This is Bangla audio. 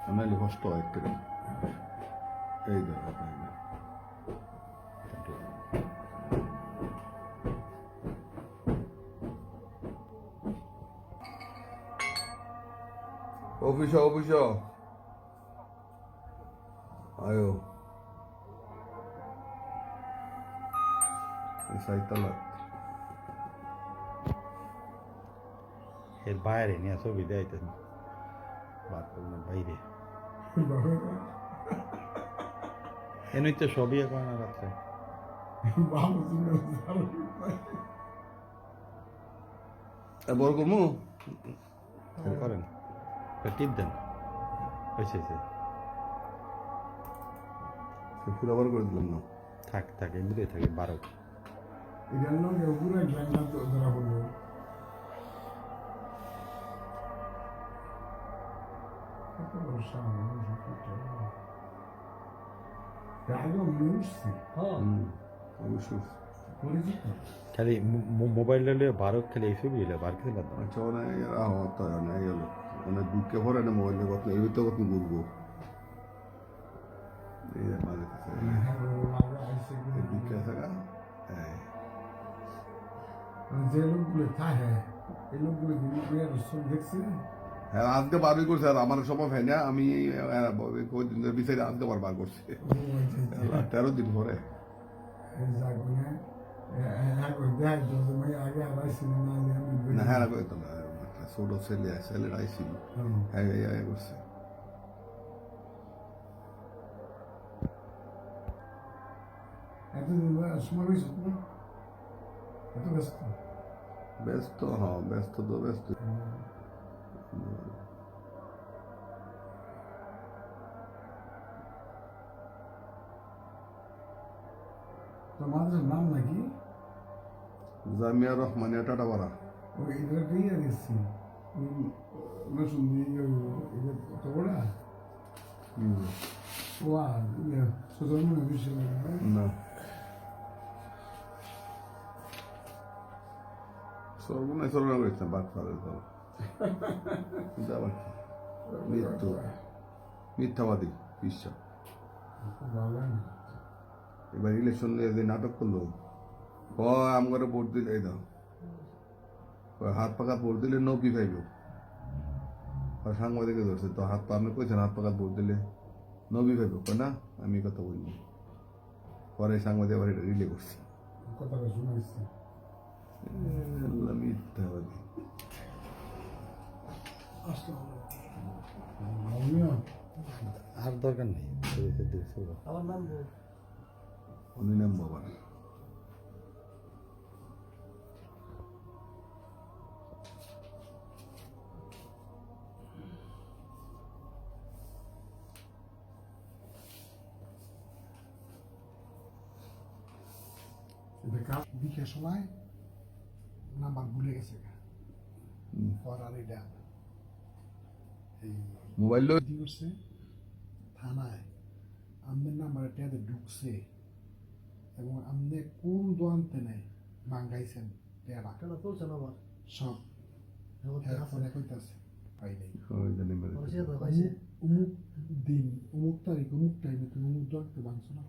নাহলে কষ্ট হয় একটু। এই দেখো অফিস আয়ো সাইতালা এর বাইরে নিয়ে ছবি দেয়তেন বাথরুমের বাইরে এমনি তো সবই এখন আর আছে বড় কমু করেন টিপ দেন হয়েছে ফুল আবার করে দিলাম না থাক এমনি থাকে 12 অবশ্যই খালি মোবাইল নিলে 12 খালি এই ছবি হলে 12 খেলে আচ্ছা অনেক হতো অনেক গেল অনেক দুঃখে ভরে না মোবাইলে কত এই তো কত ঘুরবো এই মাঝে দুঃখে আছে গা যে লোকগুলো থাকে এই লোকগুলো দেখছি হ্যাঁ আজকে বারই করছে আর আমার সময় হয় না আমি বিচারে আজকে বার করছি 13 দিন পরে না হ্যাঁ তো না ছোট ছেলে আইছিল হ্যাঁ করছে সময় হয়েছে এত ব্যস্ত ব্যস্ত হ্যাঁ ব্যস্ত তো ব্যস্ত তোমাদের নাম নাকি জামিয়া রহমানিয়া টাটাপাড়া ওই এটা দিয়ে গেছি নতুন তো ওরা ওয়া সুতরাং বিষয় না সর্বনাশ সর্বনাশ করেছে বাদ পারে তো মৃত্যু মিথ্যাবাদী বিশ্ব এবার ইলেকশন যে নাটক করলো আম করে ভোট দিলে এই দাও হাত পাকা ভোট দিলে নবি পাইব সাংবাদিকে ধরছে তো হাত পা আপনি কইছেন হাত পাকা ভোট দিলে নবী পাইব কয় না আমি কথা বলবো পরে সাংবাদিক আবার এটা রিলে করছে কথাটা শুনেছি মিথ্যাবাদী আর দরকার নেই আমার নাম উনি নাম বাবা বিকেল সময় নাম্বার ভুলে গেছে মোবাইল করছে থানায় আমাদের নাম্বারে টেয়াতে ঢুকছে এবং আপনি কোন দোয়ানতে নেই মাঙ্গাইছেন টেয়ারা সব ফোনে কইতাছে পাই নাই অমুক দিন অমুক তারিখ অমুক টাইমে তুমি অমুক দোয়ানতে ভাঙছো না